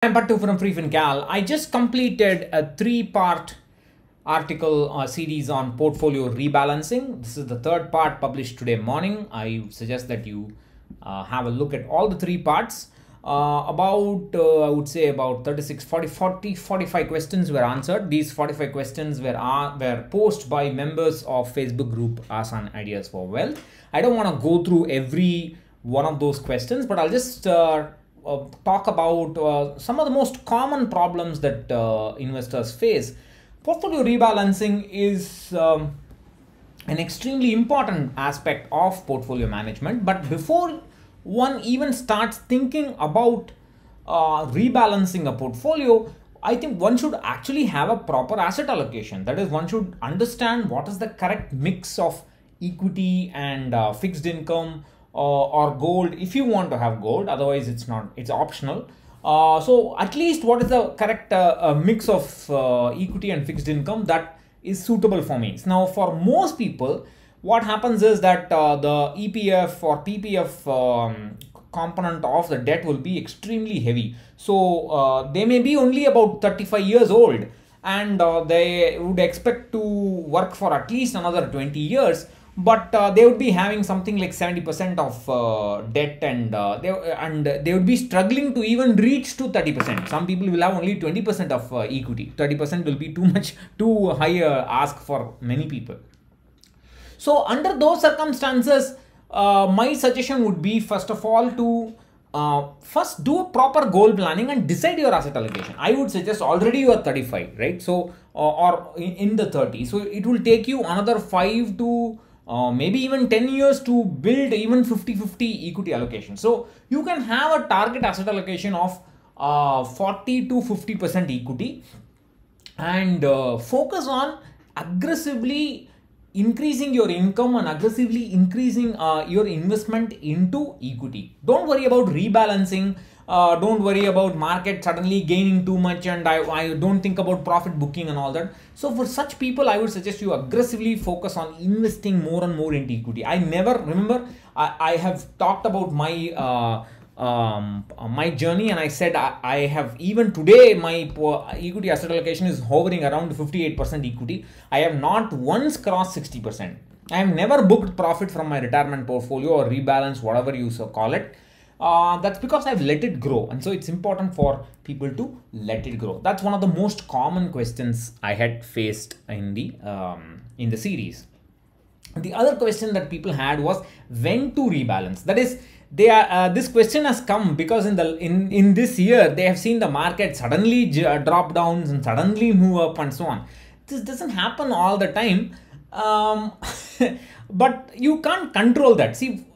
I'm Pattu from freefincal. I just completed a three-part article series on portfolio rebalancing. This is the third part published today morning. I suggest that you have a look at all the three parts. I would say about 36, 40, 45 questions were answered. These 45 questions were posted by members of Facebook group Asan Ideas for Wealth. I don't want to go through every one of those questions, but I'll just talk about some of the most common problems that investors face. Portfolio rebalancing is an extremely important aspect of portfolio management, but before one even starts thinking about rebalancing a portfolio, I think one should actually have a proper asset allocation. That is, one should understand what is the correct mix of equity and fixed income or gold, if you want to have gold. Otherwise it's optional. So at least what is the correct mix of equity and fixed income that is suitable for me. Now for most people, what happens is that the EPF or PPF component of the debt will be extremely heavy. So they may be only about 35 years old, and they would expect to work for at least another 20 years. But they would be having something like 70% of debt, and they would be struggling to even reach to 30%. Some people will have only 20% of equity. 30% will be too high ask for many people. So under those circumstances, my suggestion would be, first of all, to first do a proper goal planning and decide your asset allocation. I would suggest already you are 35, right? So or in the 30s. So it will take you another 5 to maybe even 10 years to build even 50-50 equity allocation. So you can have a target asset allocation of 40 to 50% equity, and focus on aggressively increasing your income and aggressively increasing your investment into equity. Don't worry about rebalancing. Don't worry about market suddenly gaining too much, and I don't think about profit booking and all that. So for such people, I would suggest you aggressively focus on investing more and more into equity. I have talked about my my journey, and I said I have, even today my equity asset allocation is hovering around 58% equity. I have not once crossed 60%. I have never booked profit from my retirement portfolio or rebalance, whatever you so call it. That's because I've let it grow, and so it's important for people to let it grow. That's one of the most common questions I had faced in the series. The other question that people had was when to rebalance. That is, this question has come because in this year they have seen the market suddenly drop down and suddenly move up and so on. This doesn't happen all the time, but you can't control that. See,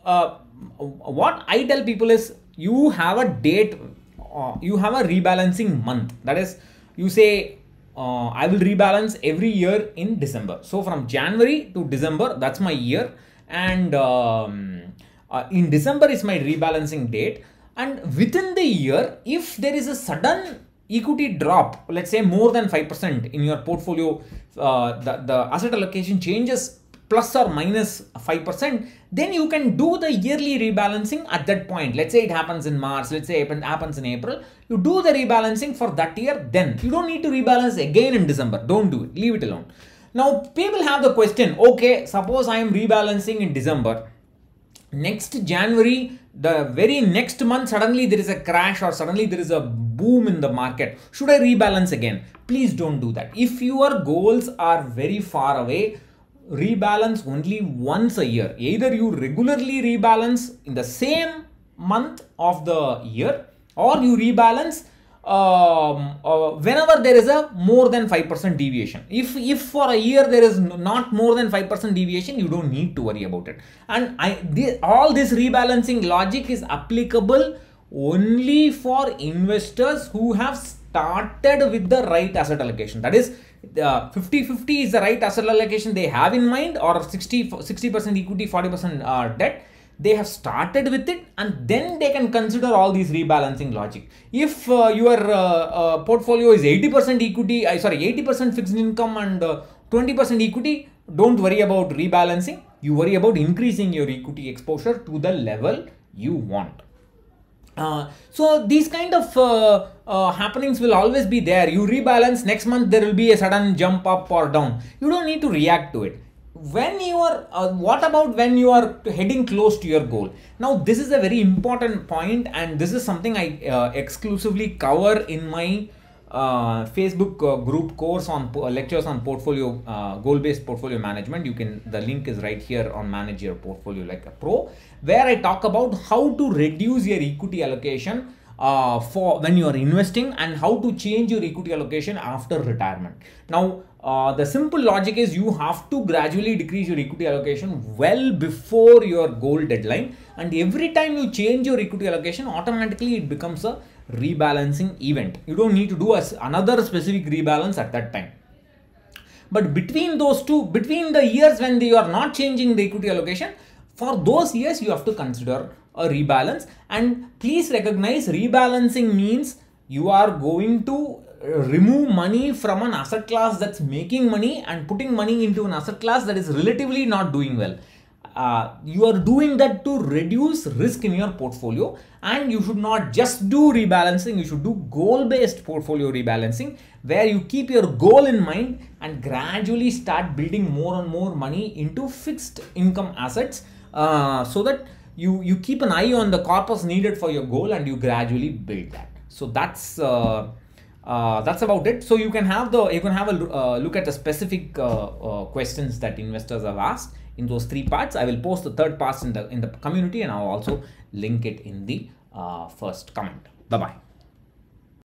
what I tell people is, you have a date, you have a rebalancing month. That is, you say, I will rebalance every year in December. So from January to December, that's my year, and in December is my rebalancing date. And within the year, if there is a sudden equity drop, let's say more than 5% in your portfolio, the asset allocation changes plus or minus 5%, then you can do the yearly rebalancing at that point. Let's say it happens in March, let's say it happens in April. You do the rebalancing for that year, then you don't need to rebalance again in December. Don't do it, leave it alone. Now people have the question, okay, suppose I am rebalancing in December. Next January, the very next month, suddenly there is a crash or suddenly there is a boom in the market. Should I rebalance again? Please don't do that. If your goals are very far away, rebalance only once a year. Either you regularly rebalance in the same month of the year, or you rebalance whenever there is a more than 5% deviation. If for a year there is not more than 5% deviation, you don't need to worry about it. And all this rebalancing logic is applicable only for investors who have started with the right asset allocation. That is, 50-50 is the right asset allocation they have in mind, or 60% equity, 40% debt. They have started with it, and then they can consider all these rebalancing logic. If your portfolio is 80% equity, 80% fixed income and 20% equity, don't worry about rebalancing. You worry about increasing your equity exposure to the level you want. So these kind of happenings will always be there. You rebalance, next month there will be a sudden jump up or down. You don't need to react to it. When you are what about when you are heading close to your goal? Now this is a very important point, and this is something I exclusively cover in my Facebook group course on lectures on portfolio goal-based portfolio management. The link is right here on Manage Your Portfolio Like a Pro, where I talk about how to reduce your equity allocation for when you are investing, and how to change your equity allocation after retirement. Now the simple logic is you have to gradually decrease your equity allocation well before your goal deadline, and every time you change your equity allocation, automatically it becomes a rebalancing event. You don't need to do another specific rebalance at that time. But between those two, between the years when you are not changing the equity allocation, for those years you have to consider a rebalance. And please recognize, rebalancing means you are going to remove money from an asset class that's making money and putting money into an asset class that is relatively not doing well. You are doing that to reduce risk in your portfolio, and you should not just do rebalancing, you should do goal-based portfolio rebalancing, where you keep your goal in mind and gradually start building more and more money into fixed income assets, so that you keep an eye on the corpus needed for your goal and you gradually build that. So that's about it. So you can have a look at the specific questions that investors have asked in those 3 parts. I will post the third part in the community, and I'll also link it in the first comment. Bye bye.